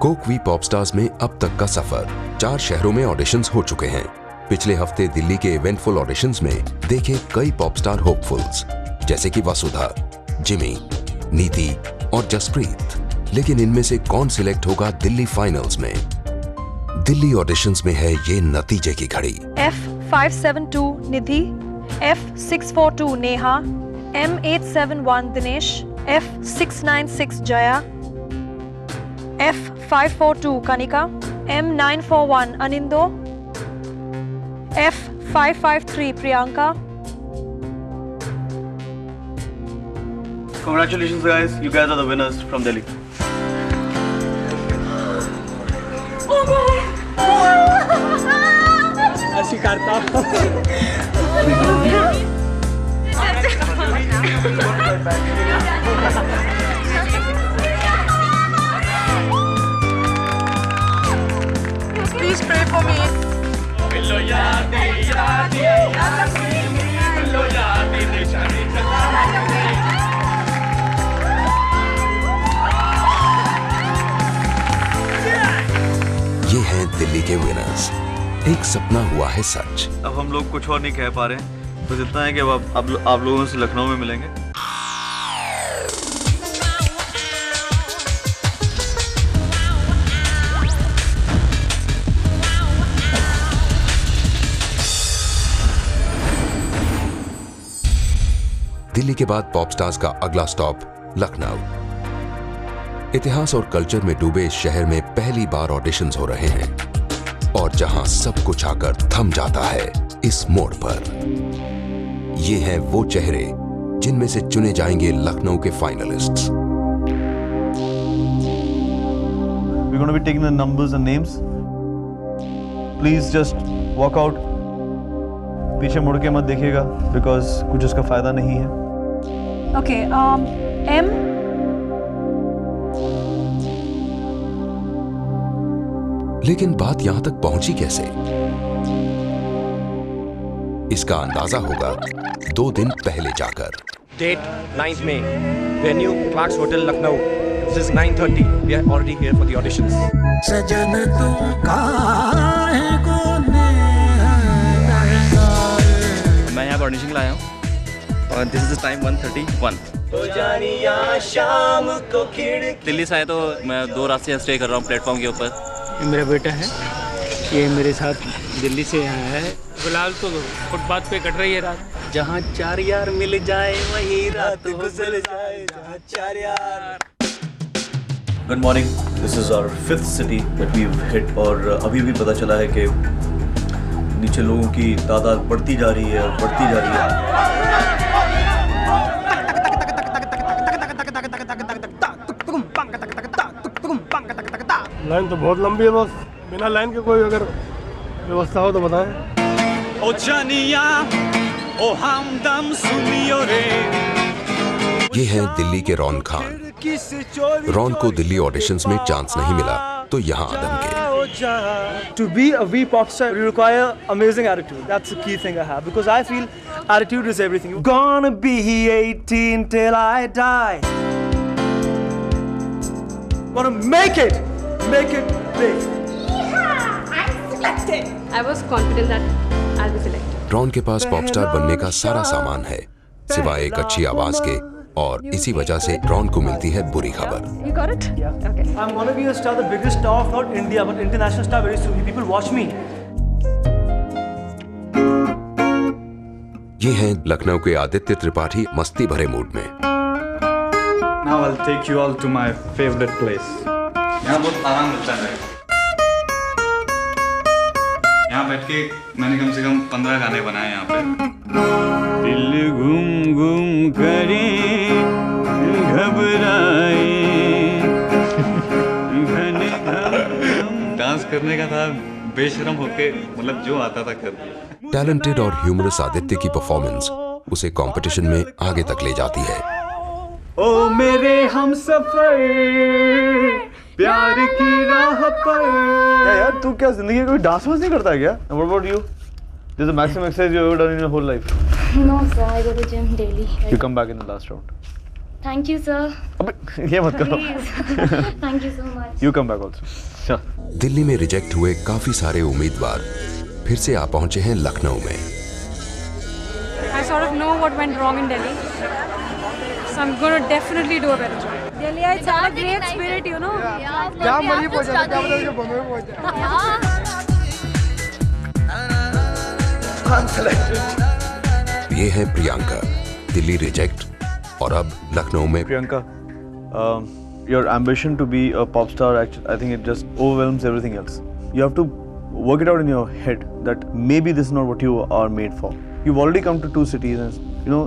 Coke we pop stars में अब तक का सफर 4 शहरों में ऑडिशंस हो चुके हैं। पिछले हफ्ते दिल्ली के इवेंटफुल ऑडिशंस में देखे कई पॉप स्टार होपफुल्स जैसे कि वसुधा, जिमी, नीति और जसप्रीत। लेकिन इनमें से कौन सिलेक्ट होगा दिल्ली फाइनल्स में? दिल्ली ऑडिशंस में है ये नतीजे की घड़ी। F572 Nidhi, F642 Neha, M871 Dinesh, F696 Jaya, F542 Kanika, M941 Anindo, F553 Priyanka. Congratulations guys, you guys are the winners from Delhi. ऐसी करता Please pray for me. ये हैं दिल्ली के विनर्स। एक सपना हुआ है सच। अब हम लोग कुछ और नहीं कह पा रहे, बस इतना है कि अब आप लोगों से लखनऊ में मिलेंगे। दिल्ली के बाद पॉप स्टार्स का अगला स्टॉप लखनऊ। इतिहास और कल्चर में डूबे इस शहर में पहली बार ऑडिशंस हो रहे हैं और जहां सब कुछ आकर थम जाता है इस मोड़ पर। ये हैं वो चेहरे जिनमें से चुने जाएंगे लखनऊ के finalists. We're going to be taking the numbers and names. Please just walk out. पीछे मुड़ के मत देखिएगा because कुछ उसका फायदा नहीं है। Okay, M, लेकिन बात यहां तक पहुंची कैसे? इसका अंदाजा होगा 2 दिन पहले जाकर। Date 9th May, venue Clark's Hotel, Lucknow. This is 9:30. We are already here for the auditions. सजन तुम काहे को ने मैं यहाँ पर ऑडिशन के लिए आया हूँ और दिस इज टाइम 1:31। दिल्ली से आए तो मैं 2 रात से स्टे कर रहा हूँ प्लेटफॉर्म के ऊपर। ये मेरा बेटा है, ये मेरे साथ दिल्ली से आया है। फिलहाल तो फुटपाथ पे कट रही है रात। जहाँ 4 यार मिल जाए वही रात गुजर जाए, जहाँ 4 यार। Good morning, this is our 5th city that we have hit और अभी भी पता चला है कि नीचे लोगों की तादाद बढ़ती जा रही है और बढ़ती जा रही है। लाइन तो बहुत लंबी है बस, बिना लाइन के कोई अगर व्यवस्था हो तो बताएं। ओ जानिया ओ हमदम सुनियो रे। ये हैं दिल्ली के रॉन खान। रॉन को दिल्ली ऑडिशंस में चांस नहीं मिला तो यहाँ आदम के। To be a V pop star, you require amazing attitude. That's the key thing I have because I feel attitude is everything. Gonna be 18 till I die. Gonna make it big. Yeah, I'm selected. I was confident that I'll be selected. Ron के पास pop star बनने का सारा सामान है सिवाय एक अच्छी आवाज के, और इसी वजह से रॉन को मिलती है बुरी खबर। you got it? Yeah. Okay. I'm gonna be a star, the biggest star of not India, but international star very soon. People watch me. ये हैं लखनऊ के आदित्य त्रिपाठी मस्ती भरे मूड में। Now I'll take you all to my favorite place. यहाँ बहुत आराम मिलता है। यहाँ बैठ के मैंने कम से कम 15 गाने बनाए यहाँ पे। दिल घूम घूम करे घबराए घने घम डांस करने का था, बेशरम होके मतलब जो आता था कर दिया। टैलेंटेड और ह्यूमरस आदित्य की परफॉर्मेंस उसे कंपटीशन में आगे तक ले जाती है। ओ मेरे हमसफर प्यार की राह पर। यार तू क्या जिंदगी में कोई डांस वांस नहीं करता है क्या? What about you? This is the maximum exercise you have ever done in your whole life. No, sir. I go to gym daily. You come back in the last round. Thank you, sir. अबे ये मत करो. Thank you so much. You come back also. चल. दिल्ली में reject हुए काफी सारे उम्मीदवार फिर से आ पहुंचे हैं लखनऊ में। I sort of know what went wrong in Delhi, so I'm going to definitely do a better job. Delhi, it's a great spirit, you know. ये है प्रियंका, दिल्ली रिजेक्ट और अब लखनऊ में। Priyanka, your ambition to be a pop star, actually, I think it just overwhelms everything else. You have to work it out in your head that maybe this is not what you are made for. You've already come to 2 cities, and you know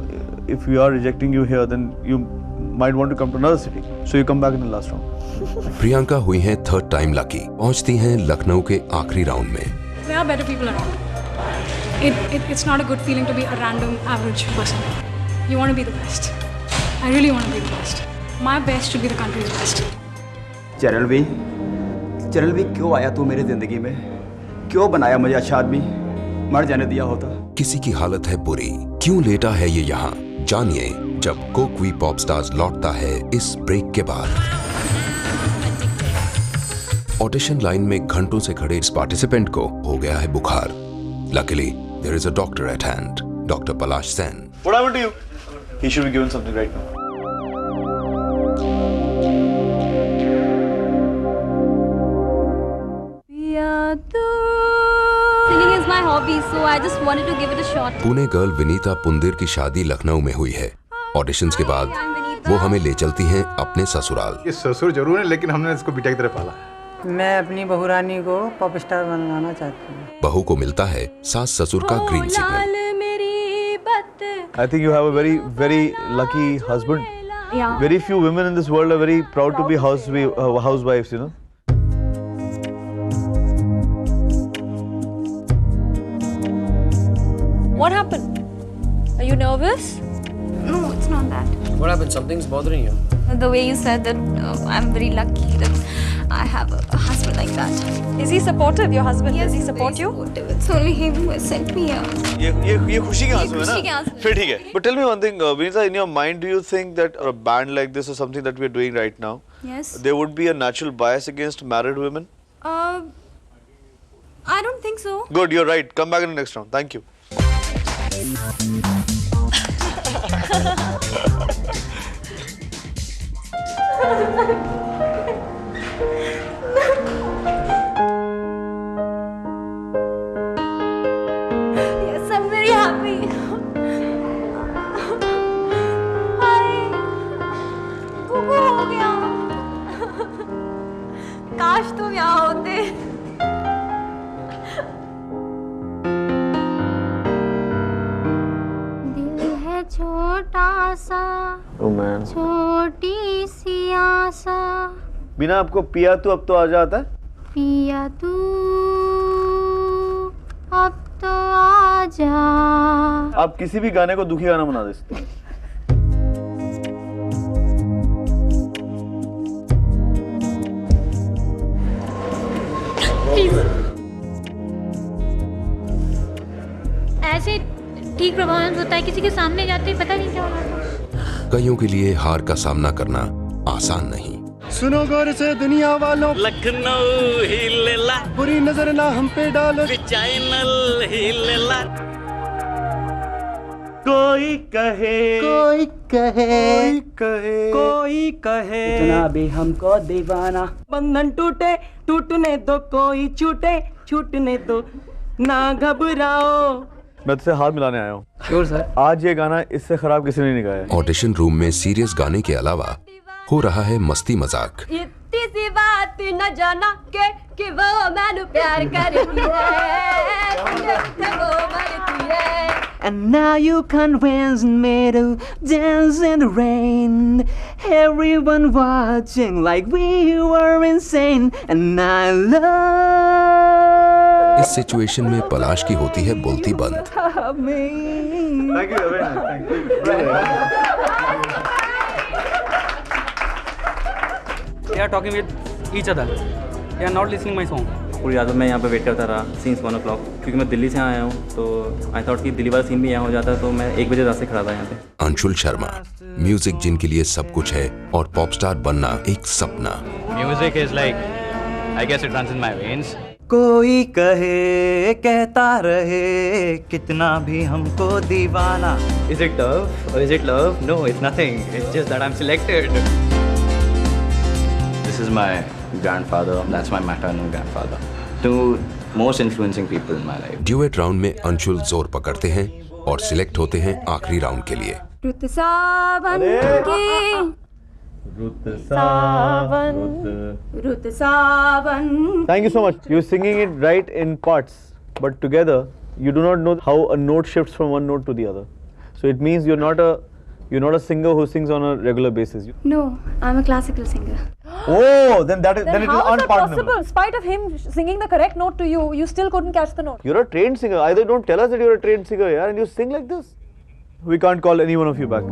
if we are rejecting you here, then you might want to come to another city. So you come back in the last round. Priyanka हुई हैं 3rd time lucky, पहुंचती हैं लखनऊ के आखिरी round में। There are better people around. It's not a good feeling to be a random average person. You want to be the best. I really want to be the best. My best should be the country's best. चरल भी क्यों आया तू मेरी जिंदगी में? क्यों बनाया मुझे अच्छा आदमी? मर जाने दिया होता। किसी की हालत है बुरी, क्यों लेटा है ये यहाँ? जानिए जब कोक वी पॉप स्टार्स लौटता है इस ब्रेक के बाद। ऑडिशन लाइन में घंटों से खड़े इस पार्टिसिपेंट को हो गया है बुखार। Luckily there is a doctor at hand, doctor Palash Sen. What happened to you? He should be given something right now. Singing is my hobby, so I just wanted to give it a shot. Pune girl Vinita Pundir की शादी लखनऊ में हुई है। Auditions के बाद वो हमें ले चलती हैं अपने ससुराल। ये ससुर जरूर है, लेकिन हमने इसको बेटा की तरह पाला। मैं अपनी बहू रानी को पॉप स्टार बनाना चाहती हूँ। बहू को मिलता है सास ससुर का green signal. I think you have a very, very lucky husband. Yeah. Very few women in this world are very proud to be housewives, you know. What happened? Are you nervous? No, it's not that. What happened? Something's bothering you. The way you said that I'm very lucky that I have a husband like that. Is he supportive, your husband? Yes, Does he he's support very you? supportive. It's only him who has sent me here. ये खुशी के आंसू है खुशी के ना? आंसू। फिर ठीक है. But tell me one thing, Vinita, in your mind, do you think that a band like this is something that we are doing right now? Yes. There would be a natural bias against married women? I don't think so. Good, you're right. Come back in the next round. Thank you. Yes, I'm very happy. Kuku हो गया। काश तुम यहाँ होते। दिल है छोटा सा, Oh man. छोटी सी आशा, बिना आपको पिया तो अब तो आ जाता है? पिया तू अब तो आ जा। आप किसी भी गाने को दुखी गाना बना दे सकते हैं। ऐसे ठीक प्रभाव होता है, किसी के सामने जाते ही पता नहीं क्या होगा। कईयों के लिए हार का सामना करना आसान नहीं। सुनो गौर से दुनिया वालों, लखनऊ हिलेला, बुरी नजर ना हम पे डालो। चैनल हिलेला। कोई कहे, कोई कहे, कोई कहे, कोई कहे, इतना भी हमको दीवाना। बंधन टूटे, टूटने दो, कोई छूटे, छूटने दो, ना घबराओ। मैं तुझसे हाथ मिलाने आया हूँ। Sure sir. आज ये गाना इससे खराब किसी ने नहीं गाया है। ऑडिशन रूम में सीरियस गाने के अलावा हो रहा है मस्ती मजाक। इतनी सी बात न जाना कि वो मैंने प्यार करती है, वो मरती है। And now you convince me to dance in the rain. Everyone watching like we were insane. And I love. इस सिचुएशन में पलाश की होती है बोलती बंद। Thank you, thank you. They are talking with each other. They are not listening my song. पूरी रात मैं यहाँ पे वेट करता रहा सिंस 1 o'clock, क्योंकि मैं दिल्ली से आया हूँ तो आई थॉट कि दिल्ली वाला सीन भी यहाँ हो जाता, तो मैं 1 बजे रात से खड़ा था यहाँ पे। अंशुल शर्मा, म्यूजिक जिनके लिए सब कुछ है और पॉप स्टार बनना एक सपना। Music is like, I guess it runs in my veins. कोई कहे कहता रहे कितना भी हमको दीवाना। Is it tough or is it love? No, it's nothing. It's just that I'm selected. This is my grandfather. That's my maternal grandfather. Two most influencing people in my life. Duet round में अंशुल जोर पकड़ते हैं और select होते हैं आखिरी round के लिए। रुत सावन की रुत सावन। Thank you so much. You're singing it right in parts, but together you do not know how a note shifts from one note to the other. So it means you're not a singer who sings on a regular basis. No, I'm a classical singer. Oh, then it is unpardonable. Possible? In spite of him singing the correct note to you, you still couldn't catch the note. You're a trained singer. Either don't tell us that you're a trained singer, yeah, and you sing like this. We can't call any one of you back.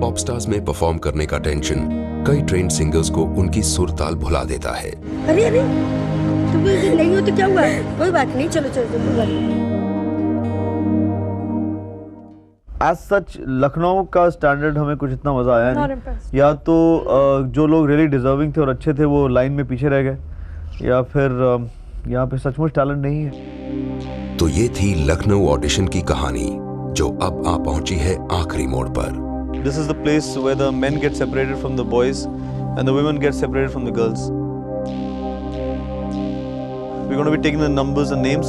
Pop stars में perform करने का tension कई trend singers को उनकी सुर ताल भुला देता है। अरे अरे, तुम नहीं हो तो क्या हुआ? कोई बात नहीं, चलो चलो कोई बात नहीं। As such, लखनऊ का स्टैंडर्ड हमें कुछ इतना मजा आया नहीं। या तो जो लोग रियली डिजर्विंग थे और अच्छे थे वो लाइन में पीछे रह गए, या फिर यहाँ पे सचमुच टैलेंट नहीं है। तो ये थी लखनऊ ऑडिशन की कहानी जो अब आ पहुंची है आखिरी मोड़ पर। This is the place where the men get separated from the boys and the women get separated from the girls. We're going to be taking the numbers and names.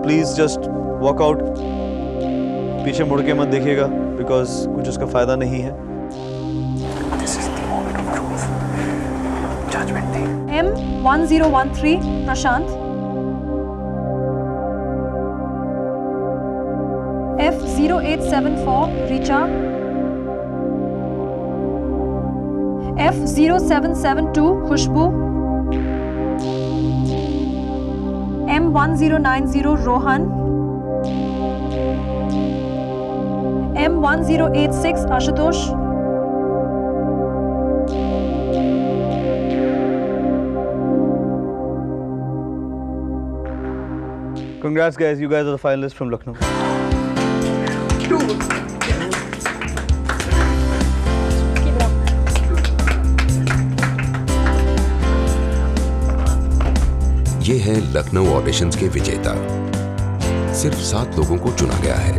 Please just walk out. पीछे मुड़ के मत देखिएगा because कुछ उसका फायदा नहीं है। This is the moment of truth. Judgment Day. M1013 Prashant. F0874 Richa. F0772 Khushbu. M1090 Rohan. M1086 Ashutosh. Congrats guys, you guys are the finalists from Lucknow. ये है लखनऊ ऑडिशंस के विजेता। सिर्फ 7 लोगों को चुना गया है।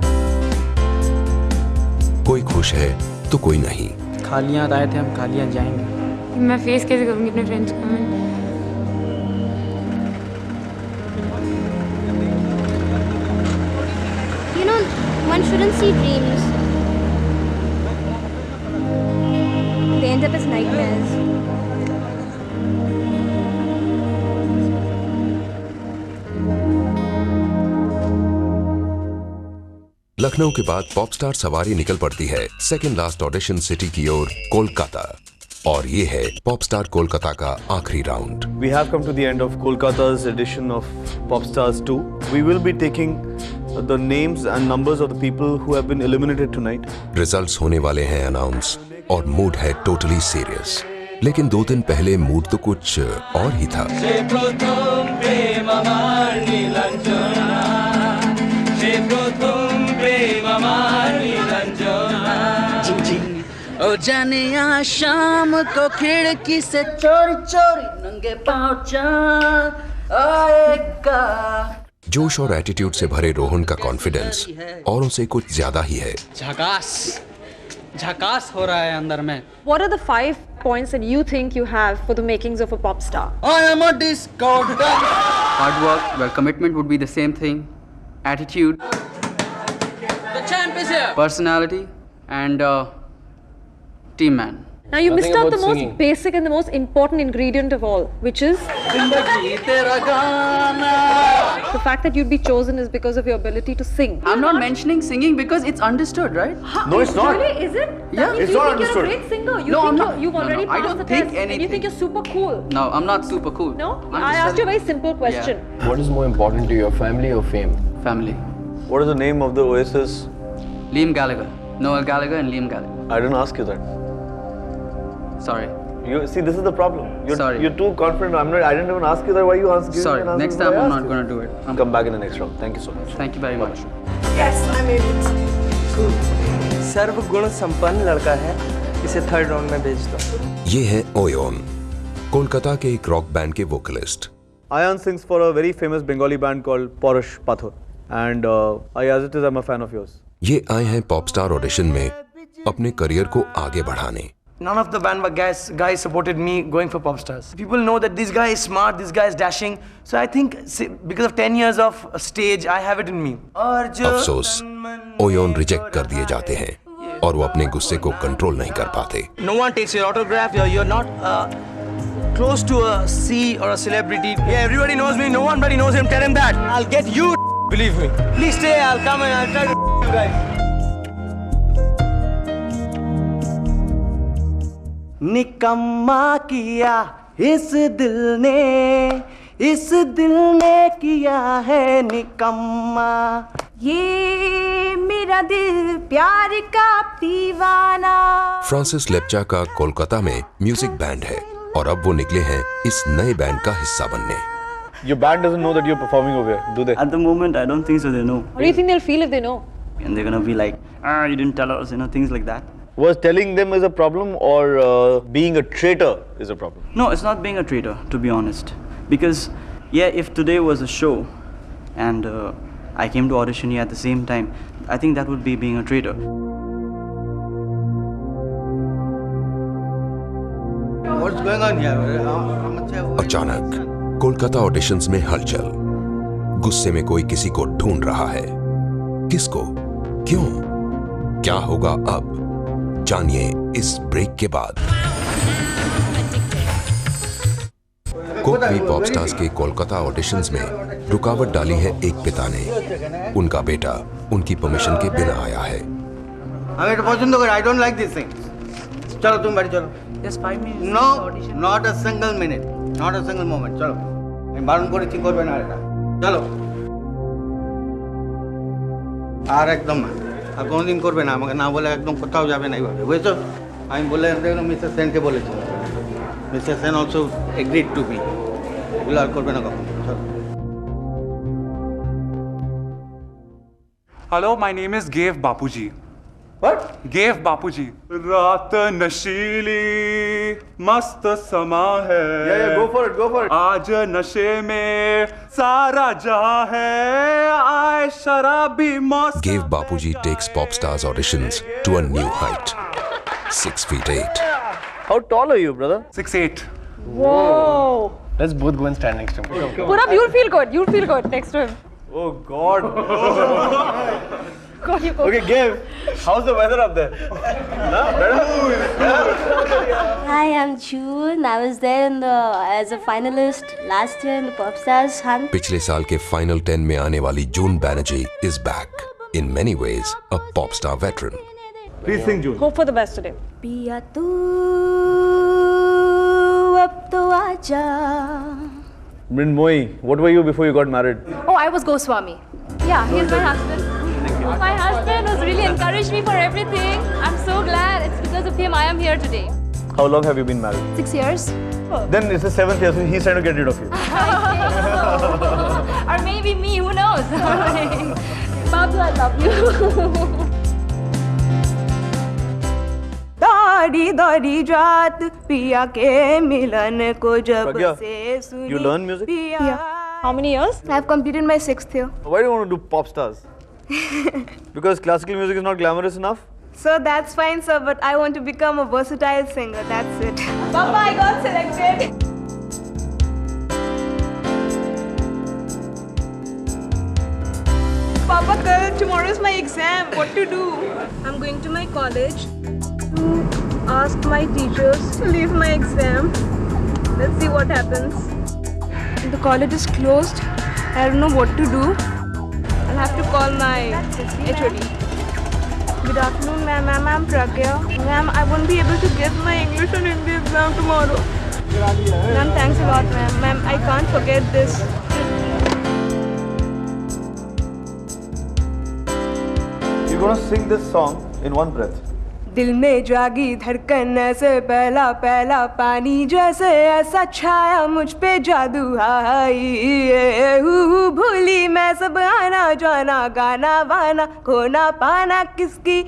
कोई खुश है तो कोई नहीं। खालियां आए थे, हम खालियां जाएंगे। मैं फेस कैसे करूंगी अपने फ्रेंड्स को? You know, one shouldn't see dreams. They end up as nightmares. Lucknow के बाद पॉप स्टार सवारी निकल पड़ती है सेकंड लास्ट ऑडिशन सिटी की ओर, कोलकाता। और ये है पॉप स्टार कोलकाता का आखिरी round. We have come to the end of Kolkata's edition of Pop Stars 2. We will be taking the names and numbers of the people who have been eliminated tonight. Results होने वाले हैं announce और mood है totally serious. लेकिन 2 दिन पहले mood तो कुछ और ही था। ओ जानिया शाम को खिड़की से चोरी चोरी नंगे पाँव आएगा। जोश और एटीट्यूड से भरे रोहन का कॉन्फिडेंस औरों से कुछ ज्यादा ही है। झकास हो रहा है अंदर में। What are the 5 points that you think you have for the makings of a pop star? I am a disco dancer. Hard work, well, commitment would be the same thing. Attitude. The champ is here. Personality and team man. Now you missed out the most basic and the most important ingredient of all, which is the fact that you'd be chosen is because of your ability to sing. I'm not mentioning singing because it's understood, right? No, it's not. Really, is it? Yeah, that means it's you not think understood. You're a great singer. You No, think I'm not. you've already No, I passed don't the think test, and you anything. think you're super cool. No, I'm not super cool. No, I'm I just asked you a telling- very simple question. What is more important to your family or fame? Family. What is the name of the Oasis? Liam Gallagher. Noel Gallagher and Liam Gallagher. I didn't ask you that. Sorry. You see, this is the problem. Sorry. You're too confident. I didn't even ask you that. Why you ask? Sorry, next time I'm not going to do it. Come back in the next round. Thank you so much. Thank you very much. Yes, I made it. सर्वगुण संपन्न लड़का है, इसे third round में भेज दो। ये है ओयोन, कोलकाता के एक रॉक बैंड के vocalist. Ayan sings for a very famous Bengali band called Porosh Pathor, and as it is, I'm a fan of yours. ये आए हैं पॉपस्टार ऑडिशन में अपने करियर को आगे बढ़ाने। None of the band guys supported me going for Popstars. People know that this guy is smart, this guy is dashing. So I think because of 10 years of stage, I have it in me. अफसोस, ओयोन reject कर दिए जाते हैं और वो अपने गुस्से को कंट्रोल नहीं कर पाते। No one takes your autograph. You're not close to a C or a celebrity. Yeah, everybody knows me. Nobody knows him. Tell him that. I'll get you. Believe me. Please stay. I'll come and I'll try to you guys. निकम्मा किया इस दिल ने किया है निकम्मा। ये मेरा दिल प्यार का दीवाना। फ्रांसिस लेप्चा का कोलकाता में म्यूजिक बैंड है और अब वो निकले हैं इस नए बैंड का हिस्सा बनने। Your band doesn't know that you're performing over here, do they? At the moment, I don't think so. They know. What do you think they'll feel if they know? And they're gonna be like, you didn't tell us, things like that. Was telling them is a problem, or being a traitor is a problem? No, it's not being a traitor, to be honest. Because, yeah, if today was a show, and I came to audition here at the same time, I think that would be being a traitor. What's going on here? अचानक Kolkata auditions में हलचल। गुस्से में कोई किसी को ढूंढ रहा है। किसको? क्यों? क्या होगा अब? जानिए इस ब्रेक के बाद। कोक भी पॉपस्टार्स के कोलकाता ऑडिशंस में रुकावट डाली है एक पिता ने। उनका बेटा उनकी परमिशन के बिना आया है। हमें तो पसंद होगा। I don't like these things. चलो तुम बैठ चलो। Just 5 minutes. No, not a single minute, not a single moment. चलो। मैं बारन को रिची करबे ना এটা। चलो। আর একদম না। আর কোনদিন করবে না, আমাকে না বলে একদম কোথাও যাবে না এইভাবে। বুঝছো? আমি বলে দেখো মিস্টার সেনকে বলেছি। Mister Sen also agreed to be. এগুলো আর করবে না কখনো। চলো। Hello, my name is Gav Bapuji. What? Gav Bapuji. रात नशीली मस्त समा है। Yeah, go for it. आज नशे में सारा जहां है, आए शराबी मस्त। Gav Bapuji takes Popstars auditions to a new height. 6 feet 8. How tall are you, brother? 6'8". Whoa. Let's both go and stand next to him. Purab, you'll feel good. You'll feel good next to him. Oh God. Go. Okay, Gav, how's the weather up there? Hi, I'm June. I was there as a finalist last year in the Popstars hunt. पिछले साल के final 10 में आने वाली जून Banerjee is back. In many ways, a pop star veteran. Please sing, June. Hope for the best today. पिया तू अब तो आजा। Mrinmoyi, what were you before you got married? Oh, I was Goswami. Yeah, he's my husband. My husband has really encouraged me for everything. I'm so glad. It's because of him I am here today. How long have you been married? 6 years. Then it's the 7th year, so he's trying to get rid of you. Or maybe me, who knows? Babu, I love you. दाढ़ी दाढ़ी रात पिया के मिलन को जब से सुनी। You learn music? Yeah. How many years? I've completed my 6th year. Why do you want to do pop stars? Because classical music is not glamorous enough? So that's fine, sir, but I want to become a versatile singer. That's it. Papa, I got selected. Papa, tomorrow is my exam. What to do? I'm going to my college to ask my teachers to leave my exam. Let's see what happens. The college is closed. I don't know what to do. I'll have to call my HOD. Good afternoon, ma'am. I'm Pragya. Ma'am, I won't be able to give my English and Hindi exam tomorrow. Ma'am, thanks a lot, ma'am. Ma'am, I can't forget this. You're going to sing this song in one breath. दिल में जागी धड़कन ऐसे पहला पहला पानी जैसे, ऐसा छाया मुझ पे जादू हाय भूली मैं सब आना जाना गाना वाना खोना पाना किसकी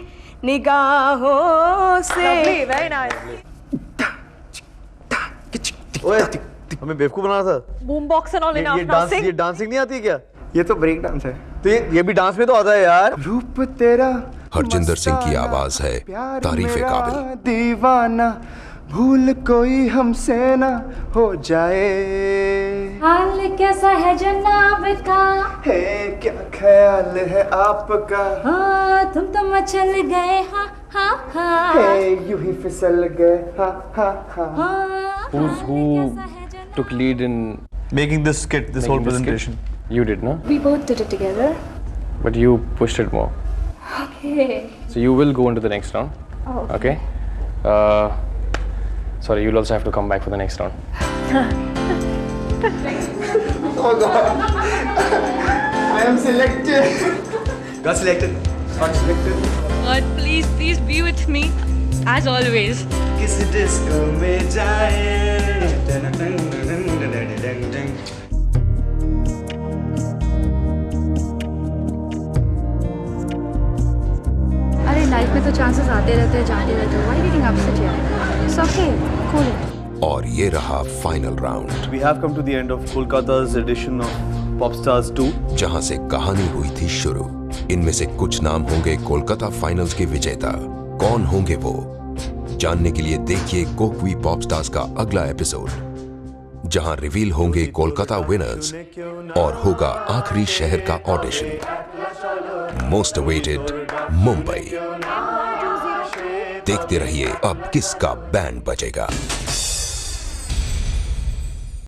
निगाहों से। Very nice. ओए हमें बेवकूफ बना था। Boombox and all enough. ये डांसिंग नहीं आती क्या? ये तो ब्रेक डांस है। तो ये भी डांस में तो आता है यार। रूप तेरा हरजिंदर सिंह की आवाज है तारीफ काबिल। दीवाना भूल कोई हमसे ना हो जाए। हाल कैसा है जनाब का? है क्या ख्याल है आपका? हाँ तुम तो मचल गए हाँ हाँ हाँ। है यूं ही फिसल गए हाँ हाँ हाँ। Who took lead in making this skit, this whole presentation? You did, no? We both did it together. But you pushed it more. Okay. So you will go into the next round. Oh. Okay. Sorry, you'll also have to come back for the next round. Oh God! I am selected. Got selected. Got selected. God, please be with me, as always. किस disco में जाए? अरे life में तो chances आते रहते हैं जाते रहते हैं। Why are you getting upset यार? It's okay. Cool it. और ये रहा final round. We have come to the end of Kolkata's edition of Popstars 2, जहां से कहानी हुई थी शुरू। इनमें से कुछ नाम होंगे कोलकाता फाइनल्स के विजेता। कौन होंगे वो? जानने के लिए देखिए कोकवी पॉपस्टार्स का अगला एपिसोड, जहां रिवील होंगे कोलकाता विनर्स और होगा आखिरी शहर का ऑडिशन। Most awaited Mumbai. देखते रहिए अब किसका बैंड बजेगा।